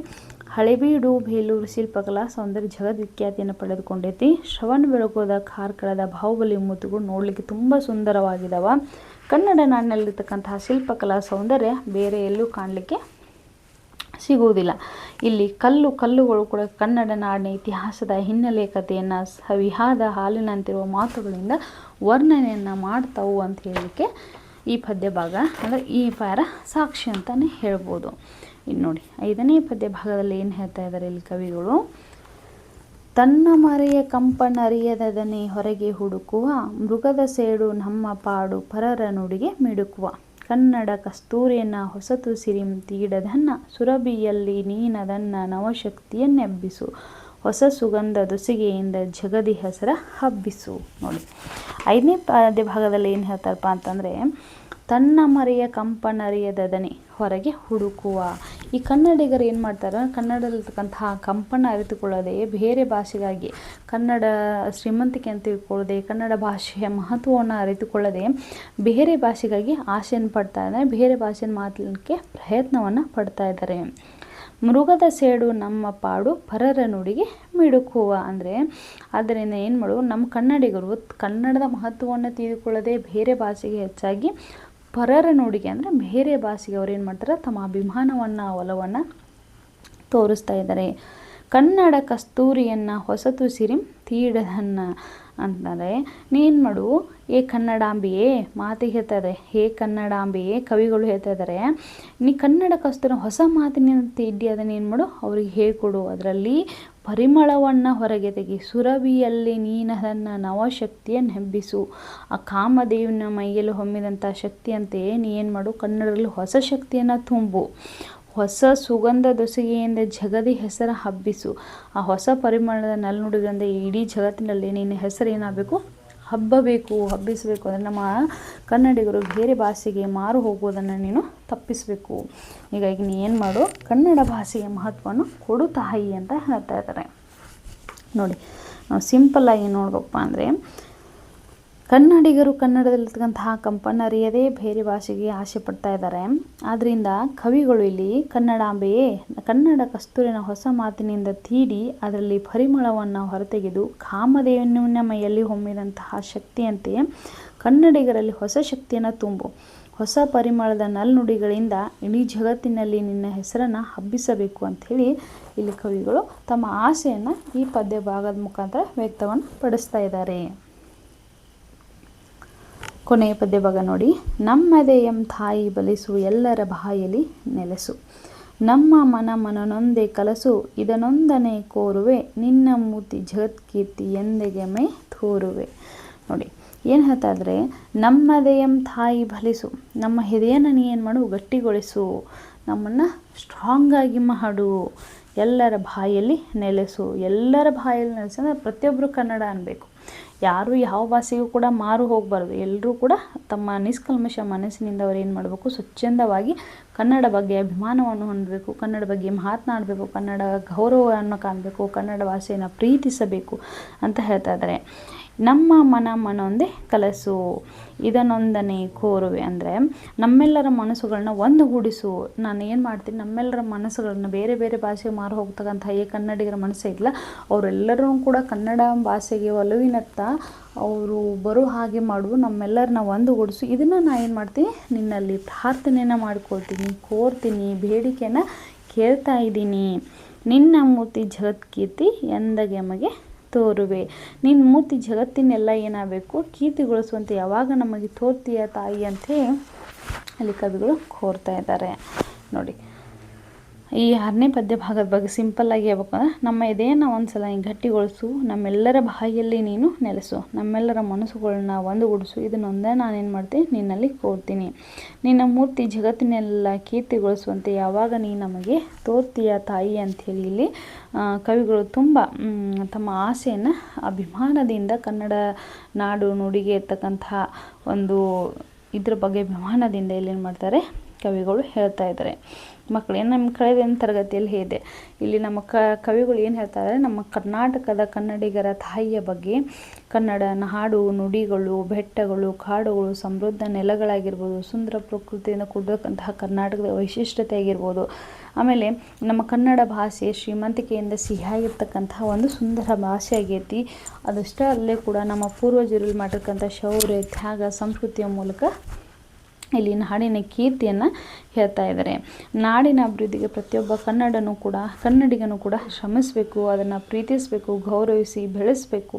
A: ಹಳೆಬೀಡು ಬೇಲೂರು ಶಿಲ್ಪಕಲಾ ಸೌಂದರ್ಯ ಜಗದ್ವಿಖ್ಯಾತಿಯನ್ನು ಪಡೆದುಕೊಂಡೈತಿ. ಶ್ರವಣಬೆಳಗೊಳದ ಕಾರ್ಕಳದ ಬಾಹುಬಲಿ ಮೂರ್ತಿಗಳು ನೋಡಲಿಕ್ಕೆ ತುಂಬ ಸುಂದರವಾಗಿದ್ದಾವೆ. ಕನ್ನಡ ನಾಡಿನಲ್ಲಿರ್ತಕ್ಕಂತಹ ಶಿಲ್ಪಕಲಾ ಸೌಂದರ್ಯ ಬೇರೆ ಎಲ್ಲೂ ಕಾಣಲಿಕ್ಕೆ ಸಿಗುವುದಿಲ್ಲ. ಇಲ್ಲಿ ಕಲ್ಲುಗಳು ಕೂಡ ಕನ್ನಡ ನಾಡಿನ ಇತಿಹಾಸದ ಹಿನ್ನೆಲೆ ಕಥೆಯನ್ನು ಸವಿಯಾದ ಹಾಲಿನಂತಿರುವ ಮಾತುಗಳಿಂದ ವರ್ಣನೆಯನ್ನು ಮಾಡ್ತಾವು ಅಂತ ಹೇಳಲಿಕ್ಕೆ ಈ ಪದ್ಯ ಭಾಗ ಅಂದರೆ ಈ ಪಾರ ಸಾಕ್ಷಿ ಅಂತಲೇ ಹೇಳ್ಬೋದು. ಇನ್ನು ನೋಡಿ 5ನೇ ಪದ್ಯ ಭಾಗದಲ್ಲಿ ಏನು ಹೇಳ್ತಾ ಇದ್ದಾರೆ ಇಲ್ಲಿ ಕವಿಗಳು, ತನ್ನ ಮರೆಯ ಕಂಪನರಿಯದನೆ ಹೊರಗೆ ಹುಡುಕುವ ಮೃಗದ ಸೇಡು ನಮ್ಮ ಪಾಡು ಪರರ ನುಡಿಗೆ ಮಿಡುಕುವ ಕನ್ನಡ ಕಸ್ತೂರಿಯನ್ನು ಹೊಸತು ಸಿರಿಂ ತೀಡದನ್ನ ಸುರಭಿಯಲ್ಲಿ ನೀನದನ್ನ ನವಶಕ್ತಿಯನ್ನೆಬ್ಬಿಸು ಹೊಸ ಸುಗಂಧ ದೊಸಿಗೆಯಿಂದ ಜಗದಿ ಹೆಸರ ಹಬ್ಬಿಸು. ನೋಡಿ 5ನೇ ಪದ್ಯ ಭಾಗದಲ್ಲಿ ಏನು ಹೇಳ್ತಾರಪ್ಪ ಅಂತಂದರೆ ತನ್ನ ಮರೆಯ ಕಂಪನರಿಯದ ದನಿ ಹೊರಗೆ ಹುಡುಕುವ. ಈ ಕನ್ನಡಿಗರು ಏನು ಮಾಡ್ತಾರೆ, ಕನ್ನಡದಲ್ಲಿರ್ತಕ್ಕಂತಹ ಕಂಪನ ಅರಿತುಕೊಳ್ಳದೆ ಬೇರೆ ಭಾಷೆಗಾಗಿ ಕನ್ನಡ ಶ್ರೀಮಂತಿಕೆ ಅಂತ ತಿಳ್ಕೊಳ್ಳದೆ, ಕನ್ನಡ ಭಾಷೆಯ ಮಹತ್ವವನ್ನು ಅರಿತುಕೊಳ್ಳದೆ ಬೇರೆ ಭಾಷೆಗಾಗಿ ಆಸೆಯನ್ನು ಪಡ್ತಾ ಇದ್ದಾರೆ, ಬೇರೆ ಭಾಷೆಯನ್ನು ಮಾತಲಿಕ್ಕೆ ಪ್ರಯತ್ನವನ್ನು ಪಡ್ತಾ ಇದ್ದಾರೆ. ಮೃಗದ ಸೇಡು ನಮ್ಮ ಪಾಡು ಪರರ ನುಡಿಗೆ ಮಿಡುಕುವ. ಅಂದರೆ ಆದ್ದರಿಂದ ಏನು ಮಾಡು, ನಮ್ಮ ಕನ್ನಡಿಗರು ಕನ್ನಡದ ಮಹತ್ವವನ್ನು ತಿಳಿದುಕೊಳ್ಳದೆ ಬೇರೆ ಭಾಷೆಗೆ ಹೆಚ್ಚಾಗಿ ಪರರ ನುಡಿಗೆ ಅಂದರೆ ಬೇರೆ ಭಾಷೆಗೆ ಅವ್ರು ಏನು ಮಾಡ್ತಾರೆ, ತಮ್ಮ ಅಭಿಮಾನವನ್ನು ಒಲವನ್ನು ತೋರಿಸ್ತಾ ಇದ್ದಾರೆ. ಕನ್ನಡ ಕಸ್ತೂರಿಯನ್ನು ಹೊಸತು ಸಿರಿಂ ತೀಡದನ್ನು ಅಂತಾರೆ. ನೀನು ಮಾಡು, ಏ ಕನ್ನಡಾಂಬೆಯೇ ಮಾತಿಗೆ ಹೇಳ್ತಾ ಇದ್ದಾರೆ, ಹೇ ಕನ್ನಡಾಂಬೆಯೇ ಕವಿಗಳು ಹೇಳ್ತಾ ಇದ್ದಾರೆ, ನೀ ಕನ್ನಡ ಕಸ್ತೂರಿ ಹೊಸ ಮಾತಿನಂತೆ ಇಡ್ಡಿ, ಅದನ್ನು ಏನು ಮಾಡು ಅವ್ರಿಗೆ ಹೇಳ್ಕೊಡು, ಅದರಲ್ಲಿ ಪರಿಮಳವನ್ನು ಹೊರಗೆ ತೆಗಿ, ಸುರಭಿಯಲ್ಲಿ ನೀನದನ್ನು ನವಶಕ್ತಿಯನ್ನು ಹೆಬ್ಬಿಸು. ಆ ಕಾಮದೇವಿನ ಮೈಯಲ್ಲಿ ಹೊಮ್ಮಿದಂಥ ಶಕ್ತಿಯಂತೆ ನೀ ಏನು ಮಾಡು, ಕನ್ನಡದಲ್ಲಿ ಹೊಸ ಶಕ್ತಿಯನ್ನು ತುಂಬು, ಹೊಸ ಸುಗಂಧ ದೊಸೆಯಿಂದ ಜಗದಿ ಹೆಸರ ಹಬ್ಬಿಸು. ಆ ಹೊಸ ಪರಿಮಳದ ನಲ್ನುಡಿಗಳಿಂದ ಇಡೀ ಜಗತ್ತಿನಲ್ಲಿ ನಿನ್ನ ಹೆಸರು ಏನಾಗಬೇಕು, ಹಬ್ಬಬೇಕು, ಹಬ್ಬಿಸಬೇಕು. ಅಂದರೆ ನಮ್ಮ ಕನ್ನಡಿಗರು ಬೇರೆ ಭಾಷೆಗೆ ಮಾರು ಹೋಗುವುದನ್ನು ನೀನು ತಪ್ಪಿಸಬೇಕು. ಹೀಗಾಗಿ ನೀ ಏನು ಮಾಡು, ಕನ್ನಡ ಭಾಷೆಯ ಮಹತ್ವವನ್ನು ಕೊಡು ತಾಯಿ ಅಂತ ಹೇಳ್ತಾ ಇದ್ದಾರೆ. ನೋಡಿ, ನಾವು ಸಿಂಪಲ್ಲಾಗಿ ನೋಡ್ಬೇಕಪ್ಪ ಅಂದರೆ ಕನ್ನಡಿಗರು ಕನ್ನಡದಲ್ಲಿರ್ತಕ್ಕಂತಹ ಕಂಪನ ಅರಿಯದೇ ಬೇರೆ ಭಾಷೆಗೆ ಆಸೆ ಪಡ್ತಾ ಇದ್ದಾರೆ. ಆದ್ದರಿಂದ ಕವಿಗಳು ಇಲ್ಲಿ ಕನ್ನಡಾಂಬೆಯೇ ಕನ್ನಡ ಕಸ್ತೂರಿನ ಹೊಸ ಮಾತಿನಿಂದ ತೀಡಿ ಅದರಲ್ಲಿ ಪರಿಮಳವನ್ನು ಹೊರತೆಗೆದು ಕಾಮದೇವನ ಮೈಯಲ್ಲಿ ಹೊಮ್ಮಿದಂತಹ ಶಕ್ತಿಯಂತೆ ಕನ್ನಡಿಗರಲ್ಲಿ ಹೊಸ ಶಕ್ತಿಯನ್ನು ತುಂಬು, ಹೊಸ ಪರಿಮಳದ ನಲ್ನುಡಿಗಳಿಂದ ಇಡೀ ಜಗತ್ತಿನಲ್ಲಿ ನಿನ್ನ ಹೆಸರನ್ನು ಹಬ್ಬಿಸಬೇಕು ಅಂಥೇಳಿ ಇಲ್ಲಿ ಕವಿಗಳು ತಮ್ಮ ಆಸೆಯನ್ನು ಈ ಪದ್ಯ ಭಾಗದ ಮುಖಾಂತರ ವ್ಯಕ್ತವನ್ನು ಪಡಿಸ್ತಾ ಇದ್ದಾರೆ. ಕೊನೆಯ ಪದ್ಯ ಭಾಗ ನೋಡಿ. ನಮ್ಮದೆಯಂ ತಾಯಿ ಬಲಿಸು ಎಲ್ಲರ ಬಾಯಲ್ಲಿ ನೆಲೆಸು, ನಮ್ಮ ಮನನೊಂದೇ ಕಲಸು ಇದನೊಂದನೆ ಕೋರುವೆ, ನಿನ್ನ ಮೂರ್ತಿ ಜಗತ್ಕೀರ್ತಿ ಎಂದೆಗೆಮೆ ತೋರುವೆ. ನೋಡಿ ಏನು ಹೇಳ್ತಾ ಇದ್ರೆ, ನಮ್ಮದೆಯಂ ತಾಯಿ ಬಲಿಸು, ನಮ್ಮ ಎದೆಯನ್ನು ನೀ ಏನು ಮಾಡು, ಗಟ್ಟಿಗೊಳಿಸು, ನಮ್ಮನ್ನು ಸ್ಟ್ರಾಂಗಾಗಿ ಮಾಡು, ಎಲ್ಲರ ಬಾಯಲ್ಲಿ ನೆಲೆಸು. ಎಲ್ಲರ ಬಾಯಲ್ಲಿ ನೆಲೆಸು ಅಂದರೆ ಪ್ರತಿಯೊಬ್ಬರು ಕನ್ನಡ ಅನ್ನಬೇಕು, ಯಾರು ಯಾವ ಭಾಷೆಗೂ ಕೂಡ ಮಾರು ಹೋಗಬಾರ್ದು. ಎಲ್ಲರೂ ಕೂಡ ತಮ್ಮ ನಿಷ್ಕಲ್ಮಶ ಮನಸ್ಸಿನಿಂದ ಅವ್ರು ಏನು ಮಾಡಬೇಕು, ಸ್ವಚ್ಛಂದವಾಗಿ ಕನ್ನಡ ಬಗ್ಗೆ ಅಭಿಮಾನವನ್ನು ಹೊಂದಬೇಕು, ಕನ್ನಡ ಬಗ್ಗೆ ಮಾತನಾಡಬೇಕು, ಕನ್ನಡ ಗೌರವವನ್ನು ಕಾಣಬೇಕು, ಕನ್ನಡ ಭಾಷೆಯನ್ನು ಪ್ರೀತಿಸಬೇಕು ಅಂತ ಹೇಳ್ತಾ ಇದ್ದಾರೆ. ನಮ್ಮ ಮನೊಂದೇ ಕಲಸು ಇದನ್ನೊಂದನೇ ಕೋರುವೆ. ಅಂದರೆ ನಮ್ಮೆಲ್ಲರ ಮನಸ್ಸುಗಳನ್ನ ಒಂದುಗೂಡಿಸು. ನಾನು ಏನು ಮಾಡ್ತೀನಿ, ನಮ್ಮೆಲ್ಲರ ಮನಸ್ಸುಗಳನ್ನ ಬೇರೆ ಬೇರೆ ಭಾಷೆಗೆ ಮಾರು ಹೋಗ್ತಕ್ಕಂಥ ಈ ಕನ್ನಡಿಗರ ಮನಸ್ಸೇ ಇಲ್ಲ, ಅವರೆಲ್ಲರೂ ಕೂಡ ಕನ್ನಡ ಭಾಷೆಗೆ ಒಲವಿನತ್ತ ಅವರು ಬರೋ ಹಾಗೆ ಮಾಡು, ನಮ್ಮೆಲ್ಲರನ್ನ ಒಂದುಗೂಡಿಸು. ಇದನ್ನು ನಾನು ಏನು ಮಾಡ್ತೀನಿ, ನಿನ್ನಲ್ಲಿ ಪ್ರಾರ್ಥನೆಯನ್ನು ಮಾಡ್ಕೊಳ್ತೀನಿ, ಕೋರ್ತೀನಿ, ಬೇಡಿಕೆಯನ್ನು ಕೇಳ್ತಾ ಇದ್ದೀನಿ. ನಿನ್ನ ಮೂರ್ತಿ ಜಗತ್ಕೀರ್ತಿ ಎಂದಗೆಮಗೆ ತೋರುವೆ. ನಿನ್ನ ಮೂರ್ತಿ ಜಗತ್ತಿನೆಲ್ಲ ಏನಾಗಬೇಕು, ಕೀರ್ತಿಗೊಳಿಸುವಂತೆ ಯಾವಾಗ ನಮಗೆ ತೋರ್ತೀಯ ತಾಯಿ ಅಂತೇಳಿ ಅಲ್ಲಿ ಕವಿಗಳು ಕೋರ್ತಾ ಇದ್ದಾರೆ. ನೋಡಿ, ಈ 6ನೇ ಪದ್ಯ ಭಾಗದ ಬಗ್ಗೆ ಸಿಂಪಲ್ಲಾಗಿ ಹೇಳ್ಬೇಕಂದ್ರೆ, ನಮ್ಮ ಎದೆಯನ್ನು ಒಂದು ಸಲ ಗಟ್ಟಿಗೊಳಿಸು, ನಮ್ಮೆಲ್ಲರ ಬಾಯಲ್ಲಿ ನೀನು ನೆಲೆಸು, ನಮ್ಮೆಲ್ಲರ ಮನಸ್ಸುಗಳನ್ನ ಒಂದುಗೂಡಿಸು, ಇದನ್ನೊಂದೇ ನಾನೇನು ಮಾಡ್ತೀನಿ, ನಿನ್ನಲ್ಲಿ ಕೋರ್ತೀನಿ. ನಿನ್ನ ಮೂರ್ತಿ ಜಗತ್ತಿನೆಲ್ಲ ಕೀರ್ತಿಗೊಳಿಸುವಂತೆ ಯಾವಾಗ ನೀ ನಮಗೆ ತೋರ್ತೀಯ ತಾಯಿ ಅಂಥೇಳಿ ಇಲ್ಲಿ ಕವಿಗಳು ತುಂಬ ತಮ್ಮ ಆಸೆಯನ್ನು ಅಭಿಮಾನದಿಂದ ಕನ್ನಡ ನಾಡು ನುಡಿಗೆ ಇರ್ತಕ್ಕಂಥ ಒಂದು ಇದ್ರ ಬಗ್ಗೆ ಅಭಿಮಾನದಿಂದ ಇಲ್ಲೇನು ಮಾಡ್ತಾರೆ, ಕವಿಗಳು ಹೇಳ್ತಾ ಇದ್ದಾರೆ. ಮಕ್ಕಳು ಏನು ನಮ್ಮ ಕಳೆದ ತರಗತಿಯಲ್ಲಿ ಹೇಳಿದೆ, ಇಲ್ಲಿ ನಮ್ಮ ಕವಿಗಳು ಏನು ಹೇಳ್ತಾರೆ, ನಮ್ಮ ಕರ್ನಾಟಕದ ಕನ್ನಡಿಗರ ತಾಯಿಯ ಬಗ್ಗೆ, ಕನ್ನಡ ನಾಡು ನುಡಿಗಳು, ಬೆಟ್ಟಗಳು, ಕಾಡುಗಳು, ಸಮೃದ್ಧ ನೆಲಗಳಾಗಿರ್ಬೋದು, ಸುಂದರ ಪ್ರಕೃತಿಯಿಂದ ಕೂಡಿರತಕ್ಕಂತಹ ಕರ್ನಾಟಕದ ವೈಶಿಷ್ಟ್ಯತೆ ಆಗಿರ್ಬೋದು, ಆಮೇಲೆ ನಮ್ಮ ಕನ್ನಡ ಭಾಷೆ ಶ್ರೀಮಂತಿಕೆಯಿಂದ ಸಿಹಿಯಾಗಿರ್ತಕ್ಕಂತಹ ಒಂದು ಸುಂದರ ಭಾಷೆ ಆಗೈತಿ. ಅದಷ್ಟೇ ಅಲ್ಲೇ ಕೂಡ ನಮ್ಮ ಪೂರ್ವಜರಲ್ಲಿ ಮಾಡಿರ್ತಕ್ಕಂಥ ಶೌರ್ಯ, ತ್ಯಾಗ, ಸಂಸ್ಕೃತಿಯ ಮೂಲಕ ಇಲ್ಲಿ ನಾಡಿನ ಕೀರ್ತಿಯನ್ನು ಹೇಳ್ತಾ ಇದ್ದಾರೆ. ನಾಡಿನ ಅಭಿವೃದ್ಧಿಗೆ ಪ್ರತಿಯೊಬ್ಬ ಕನ್ನಡಿಗನೂ ಕೂಡ ಶ್ರಮಿಸಬೇಕು, ಅದನ್ನು ಪ್ರೀತಿಸಬೇಕು, ಗೌರವಿಸಿ ಬೆಳೆಸಬೇಕು.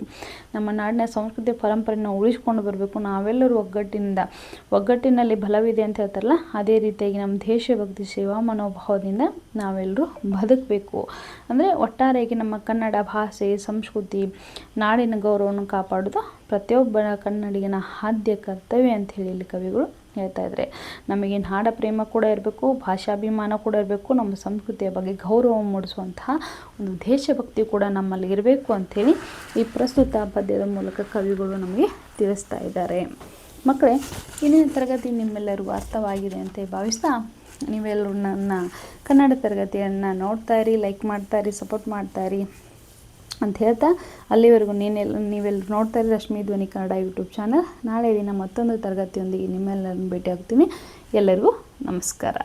A: ನಮ್ಮ ನಾಡಿನ ಸಂಸ್ಕೃತಿ ಪರಂಪರೆಯನ್ನು ಉಳಿಸ್ಕೊಂಡು ಬರಬೇಕು. ನಾವೆಲ್ಲರೂ ಒಗ್ಗಟ್ಟಿನಲ್ಲಿ ಬಲವಿದೆ ಅಂತ ಹೇಳ್ತಾರಲ್ಲ, ಅದೇ ರೀತಿಯಾಗಿ ನಮ್ಮ ದೇಶಭಕ್ತಿ ಸೇವಾ ಮನೋಭಾವದಿಂದ ನಾವೆಲ್ಲರೂ ಬದುಕಬೇಕು. ಅಂದರೆ ಒಟ್ಟಾರೆಯಾಗಿ ನಮ್ಮ ಕನ್ನಡ ಭಾಷೆ, ಸಂಸ್ಕೃತಿ, ನಾಡಿನ ಗೌರವವನ್ನು ಕಾಪಾಡೋದು ಪ್ರತಿಯೊಬ್ಬ ಕನ್ನಡಿಗನ ಆದ್ಯ ಕರ್ತವ್ಯ ಅಂತ ಹೇಳಿ ಇಲ್ಲಿ ಕವಿಗಳು ಹೇಳ್ತಾ ಇದ್ದಾರೆ. ನಮಗೆ ನಾಡ ಪ್ರೇಮ ಕೂಡ ಇರಬೇಕು, ಭಾಷಾಭಿಮಾನ ಕೂಡ ಇರಬೇಕು, ನಮ್ಮ ಸಂಸ್ಕೃತಿಯ ಬಗ್ಗೆ ಗೌರವ ಮೂಡಿಸುವಂತಹ ಒಂದು ದೇಶಭಕ್ತಿ ಕೂಡ ನಮ್ಮಲ್ಲಿ ಇರಬೇಕು ಅಂಥೇಳಿ ಈ ಪ್ರಸ್ತುತ ಪದ್ಯದ ಮೂಲಕ ಕವಿಗಳು ನಮಗೆ ತಿಳಿಸ್ತಾ ಇದ್ದಾರೆ. ಮಕ್ಕಳೇ, ಇಂದಿನ ತರಗತಿ ನಿಮ್ಮೆಲ್ಲರಿಗೂ ಅರ್ಥವಾಗಿದೆ ಅಂತ ಭಾವಿಸ್ತಾ, ನೀವೆಲ್ಲರೂ ನನ್ನ ಕನ್ನಡ ತರಗತಿಯನ್ನು ನೋಡ್ತಾಯಿರಿ, ಲೈಕ್ ಮಾಡ್ತಾಯಿರಿ, ಸಪೋರ್ಟ್ ಮಾಡ್ತಾಯಿರಿ ಅಂತ ಹೇಳ್ತಾ, ಅಲ್ಲಿವರೆಗೂ ನೀವೆಲ್ಲರೂ ನೋಡ್ತಾಯಿರಿ ರಶ್ಮಿ ಧ್ವನಿ ಕನ್ನಡ ಯೂಟ್ಯೂಬ್ ಚಾನಲ್. ನಾಳೆ ದಿನ ಮತ್ತೊಂದು ತರಗತಿಯೊಂದಿಗೆ ನಿಮ್ಮೆಲ್ಲರನ್ನು ಭೇಟಿ ಆಗ್ತೀನಿ. ಎಲ್ಲರಿಗೂ ನಮಸ್ಕಾರ.